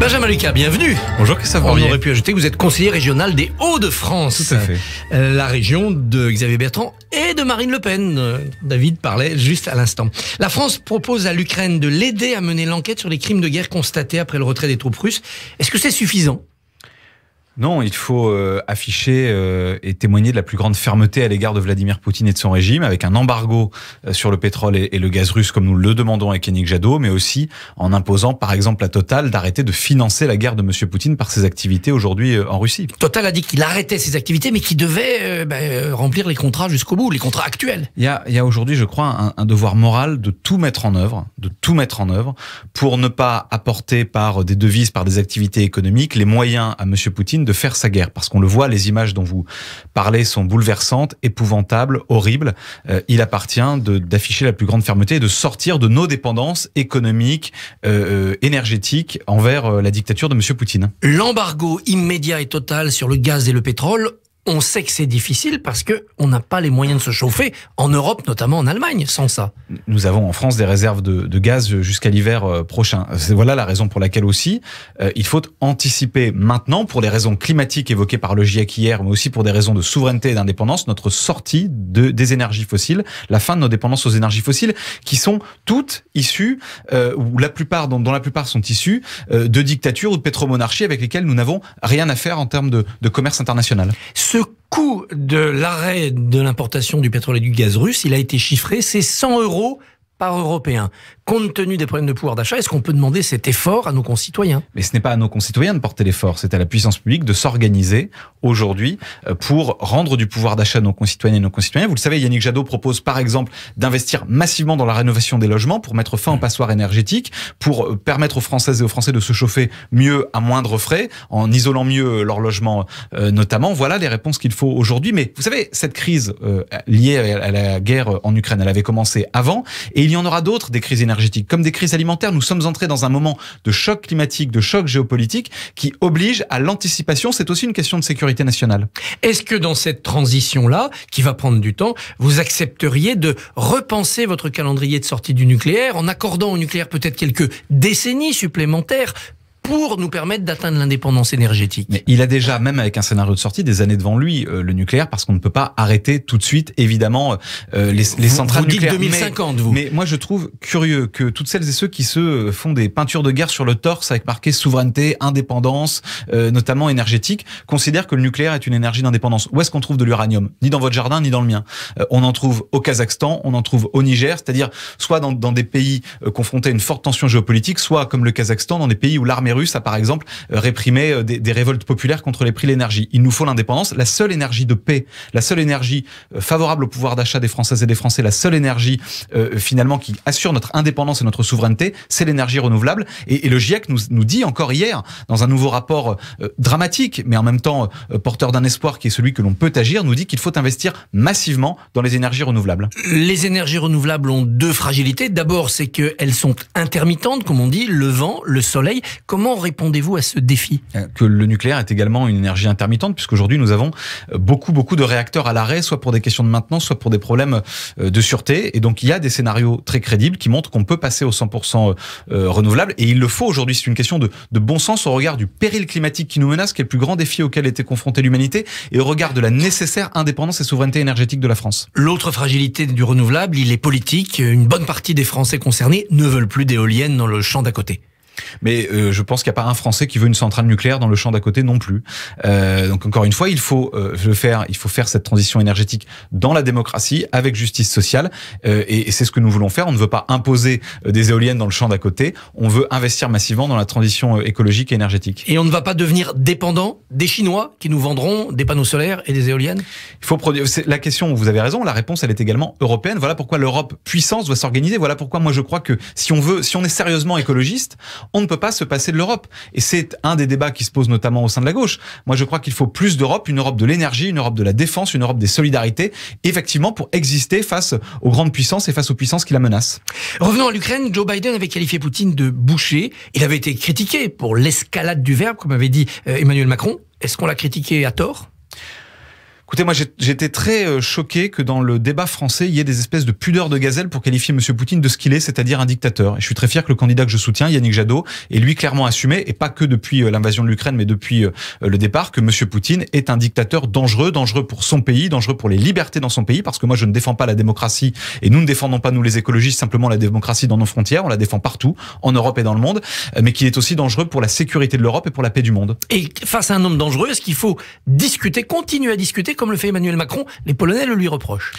Benjamin Lucas, bienvenue. Bonjour Christophe. On aurait pu ajouter que vous êtes conseiller régional des Hauts-de-France. Tout à fait. La région de Xavier Bertrand et de Marine Le Pen. David parlait juste à l'instant. La France propose à l'Ukraine de l'aider à mener l'enquête sur les crimes de guerre constatés après le retrait des troupes russes. Est-ce que c'est suffisant ? Non, il faut afficher et témoigner de la plus grande fermeté à l'égard de Vladimir Poutine et de son régime, avec un embargo sur le pétrole et le gaz russe, comme nous le demandons avec Yannick Jadot, mais aussi en imposant, par exemple, à Total d'arrêter de financer la guerre de M. Poutine par ses activités aujourd'hui en Russie. Total a dit qu'il arrêtait ses activités, mais qu'il devait remplir les contrats jusqu'au bout, les contrats actuels. Il y a aujourd'hui, je crois, un devoir moral de tout mettre en œuvre, pour ne pas apporter par des devises, par des activités économiques, les moyens à M. Poutine de faire sa guerre. Parce qu'on le voit, les images dont vous parlez sont bouleversantes, épouvantables, horribles. Il appartient d'afficher la plus grande fermeté et de sortir de nos dépendances économiques, énergétiques envers la dictature de M. Poutine. L'embargo immédiat et total sur le gaz et le pétrole, on sait que c'est difficile parce que on n'a pas les moyens de se chauffer en Europe, notamment en Allemagne, sans ça. Nous avons en France des réserves de gaz jusqu'à l'hiver prochain. Voilà la raison pour laquelle aussi il faut anticiper maintenant, pour les raisons climatiques évoquées par le GIEC hier, mais aussi pour des raisons de souveraineté et d'indépendance, notre sortie des énergies fossiles, la fin de nos dépendances aux énergies fossiles, qui sont toutes issues, ou dont la plupart sont issues de dictatures ou de pétromonarchies avec lesquelles nous n'avons rien à faire en termes de commerce international. Ce coût de l'arrêt de l'importation du pétrole et du gaz russe, il a été chiffré, c'est 100 € par Européen. Compte tenu des problèmes de pouvoir d'achat, est-ce qu'on peut demander cet effort à nos concitoyens ? Mais ce n'est pas à nos concitoyens de porter l'effort, c'est à la puissance publique de s'organiser aujourd'hui pour rendre du pouvoir d'achat à nos concitoyennes et nos concitoyens. Vous le savez, Yannick Jadot propose par exemple d'investir massivement dans la rénovation des logements pour mettre fin aux passoires énergétiques, pour permettre aux Françaises et aux Français de se chauffer mieux à moindre frais, en isolant mieux leur logement notamment. Voilà les réponses qu'il faut aujourd'hui. Mais vous savez, cette crise liée à la guerre en Ukraine, elle avait commencé avant, et il y en aura d'autres, des crises énergétiques, comme des crises alimentaires. Nous sommes entrés dans un moment de choc climatique, de choc géopolitique, qui oblige à l'anticipation. C'est aussi une question de sécurité nationale. Est-ce que dans cette transition-là, qui va prendre du temps, vous accepteriez de repenser votre calendrier de sortie du nucléaire, en accordant au nucléaire peut-être quelques décennies supplémentaires pour nous permettre d'atteindre l'indépendance énergétique? Mais il a déjà, même avec un scénario de sortie, des années devant lui, le nucléaire, parce qu'on ne peut pas arrêter tout de suite, évidemment, les centrales nucléaires. Vous dites 2050, mais moi, je trouve curieux que toutes celles et ceux qui se font des peintures de guerre sur le torse avec marqué souveraineté, indépendance, notamment énergétique, considèrent que le nucléaire est une énergie d'indépendance. Où est-ce qu'on trouve de l'uranium? Ni dans votre jardin, ni dans le mien. On en trouve au Kazakhstan, on en trouve au Niger, c'est-à-dire soit dans des pays confrontés à une forte tension géopolitique, soit comme le Kazakhstan, dans des pays où l'armée russe a par exemple réprimé des révoltes populaires contre les prix de l'énergie. Il nous faut l'indépendance, la seule énergie de paix, la seule énergie favorable au pouvoir d'achat des Françaises et des Français, la seule énergie finalement qui assure notre indépendance et notre souveraineté, c'est l'énergie renouvelable. Et le GIEC nous dit encore hier, dans un nouveau rapport dramatique, mais en même temps porteur d'un espoir qui est celui que l'on peut agir, nous dit qu'il faut investir massivement dans les énergies renouvelables. Les énergies renouvelables ont deux fragilités. D'abord, c'est qu'elles sont intermittentes, comme on dit, le vent, le soleil. Comment répondez-vous à ce défi? Que le nucléaire est également une énergie intermittente, puisqu'aujourd'hui nous avons beaucoup de réacteurs à l'arrêt, soit pour des questions de maintenance, soit pour des problèmes de sûreté. Et donc il y a des scénarios très crédibles qui montrent qu'on peut passer au 100% renouvelable. Et il le faut aujourd'hui. C'est une question de bon sens au regard du péril climatique qui nous menace, qui est le plus grand défi auquel était confrontée l'humanité, et au regard de la nécessaire indépendance et souveraineté énergétique de la France. L'autre fragilité du renouvelable, il est politique. Une bonne partie des Français concernés ne veulent plus d'éoliennes dans le champ d'à côté. Mais je pense qu'il n'y a pas un Français qui veut une centrale nucléaire dans le champ d'à côté non plus. Donc encore une fois, il faut faire cette transition énergétique dans la démocratie, avec justice sociale, et c'est ce que nous voulons faire. On ne veut pas imposer des éoliennes dans le champ d'à côté, on veut investir massivement dans la transition écologique et énergétique. Et on ne va pas devenir dépendant des Chinois qui nous vendront des panneaux solaires et des éoliennes? Il faut produire. C'est la question, vous avez raison, la réponse elle est également européenne. Voilà pourquoi l'Europe puissance doit s'organiser. Voilà pourquoi moi je crois que si on est sérieusement écologiste, on ne peut pas se passer de l'Europe. Et c'est un des débats qui se pose notamment au sein de la gauche. Moi, je crois qu'il faut plus d'Europe, une Europe de l'énergie, une Europe de la défense, une Europe des solidarités, effectivement, pour exister face aux grandes puissances et face aux puissances qui la menacent. Revenons à l'Ukraine. Joe Biden avait qualifié Poutine de boucher. Il avait été critiqué pour l'escalade du verbe, comme avait dit Emmanuel Macron. Est-ce qu'on l'a critiqué à tort ? Écoutez, moi j'étais très choqué que dans le débat français, il y ait des espèces de pudeurs de gazelle pour qualifier M. Poutine de ce qu'il est, c'est-à-dire un dictateur. Et je suis très fier que le candidat que je soutiens, Yannick Jadot, ait lui clairement assumé, et pas que depuis l'invasion de l'Ukraine, mais depuis le départ, que M. Poutine est un dictateur dangereux pour son pays, dangereux pour les libertés dans son pays, parce que moi je ne défends pas la démocratie, et nous ne défendons pas, nous les écologistes, simplement la démocratie dans nos frontières, on la défend partout, en Europe et dans le monde, mais qu'il est aussi dangereux pour la sécurité de l'Europe et pour la paix du monde. Et face à un homme dangereux, est-ce qu'il faut discuter, continuer à discuter, comme le fait Emmanuel Macron? Les Polonais le lui reprochent.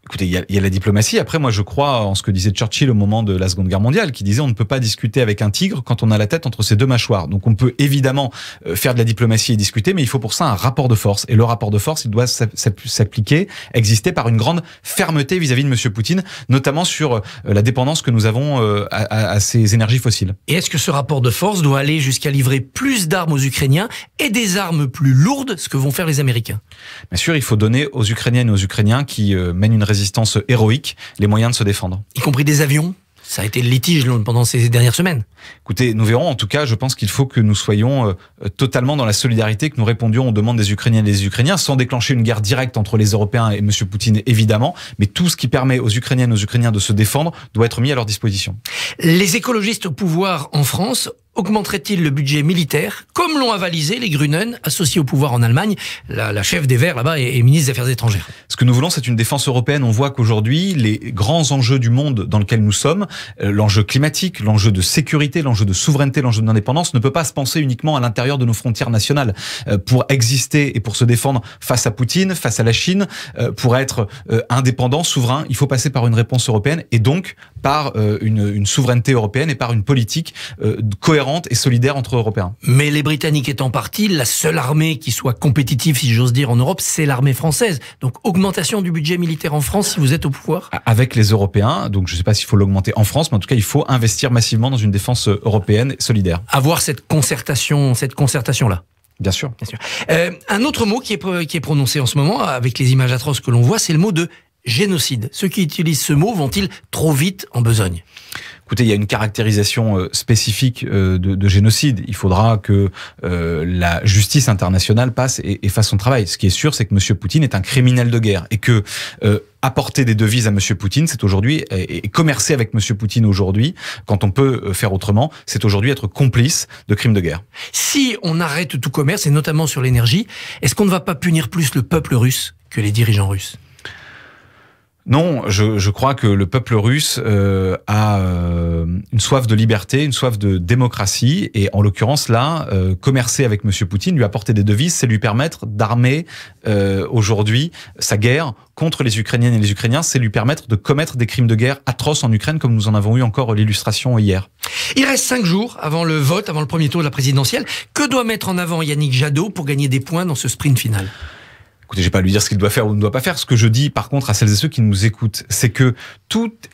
Écoutez, il y a la diplomatie. Après, moi, je crois en ce que disait Churchill au moment de la Seconde Guerre mondiale, qui disait on ne peut pas discuter avec un tigre quand on a la tête entre ses deux mâchoires. Donc, on peut évidemment faire de la diplomatie et discuter, mais il faut pour ça un rapport de force. Et le rapport de force, il doit s'appliquer, exister par une grande fermeté vis-à-vis de M. Poutine, notamment sur la dépendance que nous avons à ces énergies fossiles. Et est-ce que ce rapport de force doit aller jusqu'à livrer plus d'armes aux Ukrainiens et des armes plus lourdes, ce que vont faire les Américains? Bien sûr, il faut donner aux Ukrainiennes et aux Ukrainiens qui mènent une résistance héroïque les moyens de se défendre. Y compris des avions? Ça a été le litige pendant ces dernières semaines. Écoutez, nous verrons. En tout cas, je pense qu'il faut que nous soyons totalement dans la solidarité, que nous répondions aux demandes des Ukrainiennes et des Ukrainiens, sans déclencher une guerre directe entre les Européens et M. Poutine, évidemment. Mais tout ce qui permet aux Ukrainiennes et aux Ukrainiens de se défendre doit être mis à leur disposition. Les écologistes au pouvoir en France augmenterait-il le budget militaire, comme l'ont avalisé les Grünen, associés au pouvoir en Allemagne? La chef des Verts là-bas est ministre des Affaires étrangères. Ce que nous voulons, c'est une défense européenne. On voit qu'aujourd'hui, les grands enjeux du monde dans lequel nous sommes, l'enjeu climatique, l'enjeu de sécurité, l'enjeu de souveraineté, l'enjeu d'indépendance, ne peut pas se penser uniquement à l'intérieur de nos frontières nationales. Pour exister et pour se défendre face à Poutine, face à la Chine, pour être indépendant, souverain, il faut passer par une réponse européenne et donc par une souveraineté européenne et par une politique cohérente et solidaire entre Européens. Mais les Britanniques étant partis, la seule armée qui soit compétitive, si j'ose dire, en Europe, c'est l'armée française. Donc augmentation du budget militaire en France si vous êtes au pouvoir? Avec les Européens, donc je ne sais pas s'il faut l'augmenter en France, mais en tout cas il faut investir massivement dans une défense européenne solidaire. Avoir cette concertation-là. Bien sûr. Bien sûr. Un autre mot qui est prononcé en ce moment, avec les images atroces que l'on voit, c'est le mot de génocide. Ceux qui utilisent ce mot vont-ils trop vite en besogne? Écoutez, il y a une caractérisation spécifique de génocide. Il faudra que la justice internationale passe et fasse son travail. Ce qui est sûr, c'est que M. Poutine est un criminel de guerre et que apporter des devises à M. Poutine, c'est aujourd'hui, et commercer avec M. Poutine aujourd'hui, quand on peut faire autrement, c'est aujourd'hui être complice de crimes de guerre. Si on arrête tout commerce, et notamment sur l'énergie, est-ce qu'on ne va pas punir plus le peuple russe que les dirigeants russes? Non, je crois que le peuple russe a une soif de liberté, une soif de démocratie, et en l'occurrence là, commercer avec M. Poutine, lui apporter des devises, c'est lui permettre d'armer aujourd'hui sa guerre contre les Ukrainiennes et les Ukrainiens, c'est lui permettre de commettre des crimes de guerre atroces en Ukraine, comme nous en avons eu encore l'illustration hier. Il reste 5 jours avant le vote, avant le premier tour de la présidentielle. Que doit mettre en avant Yannick Jadot pour gagner des points dans ce sprint final? Écoutez, je vais pas lui dire ce qu'il doit faire ou ne doit pas faire. Ce que je dis, par contre, à celles et ceux qui nous écoutent, c'est que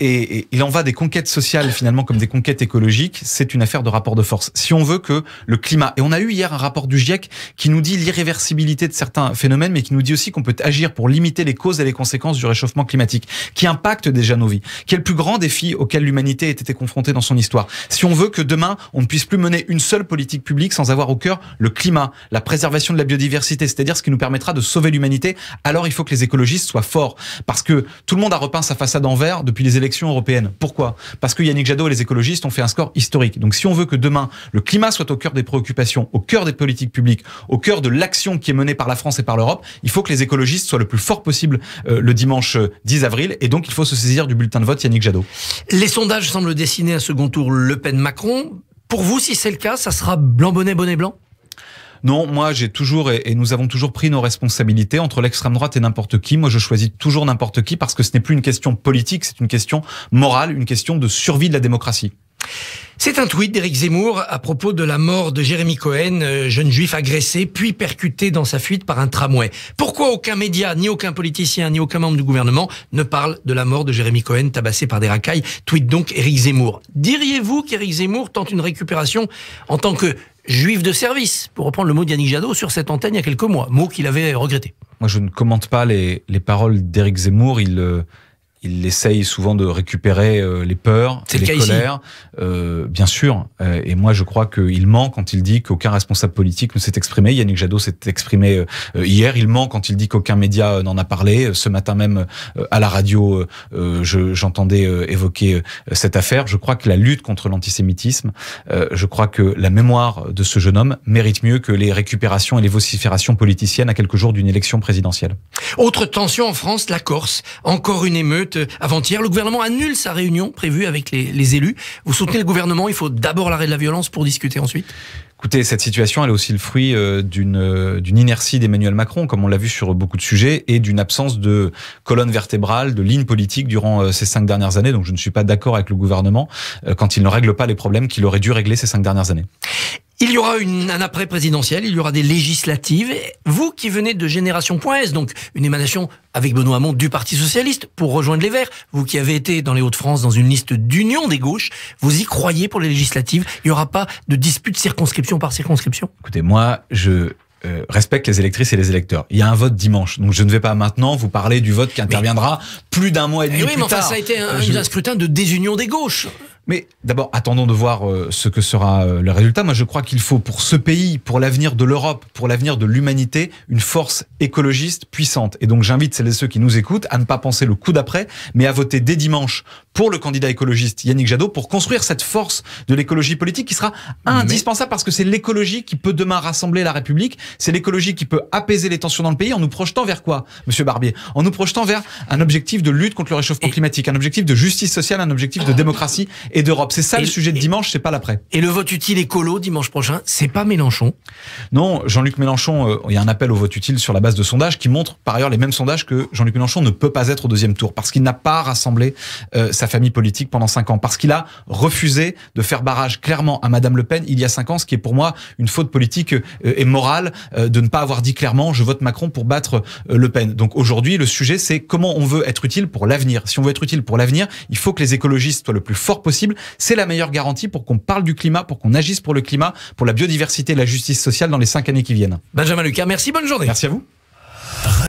il en va des conquêtes sociales, finalement, comme des conquêtes écologiques. C'est une affaire de rapport de force. Si on veut que le climat, et on a eu hier un rapport du GIEC qui nous dit l'irréversibilité de certains phénomènes, mais qui nous dit aussi qu'on peut agir pour limiter les causes et les conséquences du réchauffement climatique, qui impacte déjà nos vies, qui est le plus grand défi auquel l'humanité a été confrontée dans son histoire. Si on veut que demain, on ne puisse plus mener une seule politique publique sans avoir au cœur le climat, la préservation de la biodiversité, c'est-à-dire ce qui nous permettra de sauver l'humanité, alors il faut que les écologistes soient forts. Parce que tout le monde a repeint sa façade en vert depuis les élections européennes. Pourquoi? Parce que Yannick Jadot et les écologistes ont fait un score historique. Donc si on veut que demain, le climat soit au cœur des préoccupations, au cœur des politiques publiques, au cœur de l'action qui est menée par la France et par l'Europe, il faut que les écologistes soient le plus fort possible le dimanche 10 avril. Et donc il faut se saisir du bulletin de vote Yannick Jadot. Les sondages semblent dessiner un second tour Le Pen-Macron. Pour vous, si c'est le cas, ça sera blanc-bonnet, bonnet-blanc? Non, moi j'ai toujours, et nous avons toujours pris nos responsabilités entre l'extrême droite et n'importe qui. Moi je choisis toujours n'importe qui parce que ce n'est plus une question politique, c'est une question morale, une question de survie de la démocratie. C'est un tweet d'Éric Zemmour à propos de la mort de Jérémy Cohen, jeune juif agressé puis percuté dans sa fuite par un tramway. Pourquoi aucun média, ni aucun politicien, ni aucun membre du gouvernement ne parle de la mort de Jérémy Cohen tabassé par des racailles? Tweet donc Éric Zemmour. Diriez-vous qu'Éric Zemmour tente une récupération en tant que juif de service, pour reprendre le mot d'Yannick Jadot sur cette antenne il y a quelques mois, mot qu'il avait regretté? Moi je ne commente pas les paroles d'Éric Zemmour, il Il essaye souvent de récupérer les peurs, les colères, bien sûr. Et moi, je crois qu'il ment quand il dit qu'aucun responsable politique ne s'est exprimé. Yannick Jadot s'est exprimé hier. Il ment quand il dit qu'aucun média n'en a parlé. Ce matin même, à la radio, j'entendais évoquer cette affaire. Je crois que la lutte contre l'antisémitisme, je crois que la mémoire de ce jeune homme mérite mieux que les récupérations et les vociférations politiciennes à quelques jours d'une élection présidentielle. Autre tension en France, la Corse. Encore une émeute avant-hier. Le gouvernement annule sa réunion prévue avec les élus. Vous soutenez le gouvernement, il faut d'abord l'arrêt de la violence pour discuter ensuite? Écoutez, cette situation, elle est aussi le fruit d'une inertie d'Emmanuel Macron, comme on l'a vu sur beaucoup de sujets, et d'une absence de colonne vertébrale, de ligne politique durant ces 5 dernières années. Donc je ne suis pas d'accord avec le gouvernement quand il ne règle pas les problèmes qu'il aurait dû régler ces 5 dernières années. Il y aura un après présidentiel, il y aura des législatives. Vous qui venez de Génération.s, donc une émanation avec Benoît Hamon du Parti Socialiste pour rejoindre les Verts, vous qui avez été dans les Hauts-de-France dans une liste d'union des gauches, vous y croyez pour les législatives? Il n'y aura pas de dispute circonscription par circonscription? Écoutez, moi, je respecte les électrices et les électeurs. Il y a un vote dimanche, donc je ne vais pas maintenant vous parler du vote qui interviendra plus d'un mois et demi plus tard. Ça a été un scrutin de désunion des gauches. Mais d'abord, attendons de voir ce que sera le résultat. Moi, je crois qu'il faut pour ce pays, pour l'avenir de l'Europe, pour l'avenir de l'humanité, une force écologiste puissante. Et donc, j'invite celles et ceux qui nous écoutent à ne pas penser le coup d'après, mais à voter dès dimanche pour le candidat écologiste Yannick Jadot pour construire cette force de l'écologie politique qui sera indispensable parce que c'est l'écologie qui peut demain rassembler la République. C'est l'écologie qui peut apaiser les tensions dans le pays en nous projetant vers quoi, Monsieur Barbier? En nous projetant vers un objectif de lutte contre le réchauffement climatique, un objectif de justice sociale, un objectif de démocratie et d'Europe. C'est ça le sujet de dimanche, c'est pas l'après. Et le vote utile écolo dimanche prochain, c'est pas Mélenchon? Non, Jean-Luc Mélenchon, il y a un appel au vote utile sur la base de sondages qui montrent par ailleurs les mêmes sondages que Jean-Luc Mélenchon ne peut pas être au deuxième tour parce qu'il n'a pas rassemblé sa famille politique pendant 5 ans, parce qu'il a refusé de faire barrage clairement à Madame Le Pen il y a 5 ans, ce qui est pour moi une faute politique et morale de ne pas avoir dit clairement je vote Macron pour battre Le Pen. Donc aujourd'hui, le sujet c'est comment on veut être utile pour l'avenir. Si on veut être utile pour l'avenir, il faut que les écologistes soient le plus fort possible. C'est la meilleure garantie pour qu'on parle du climat, pour qu'on agisse pour le climat, pour la biodiversité et la justice sociale dans les 5 années qui viennent. Benjamin Lucas, merci, bonne journée. Merci à vous.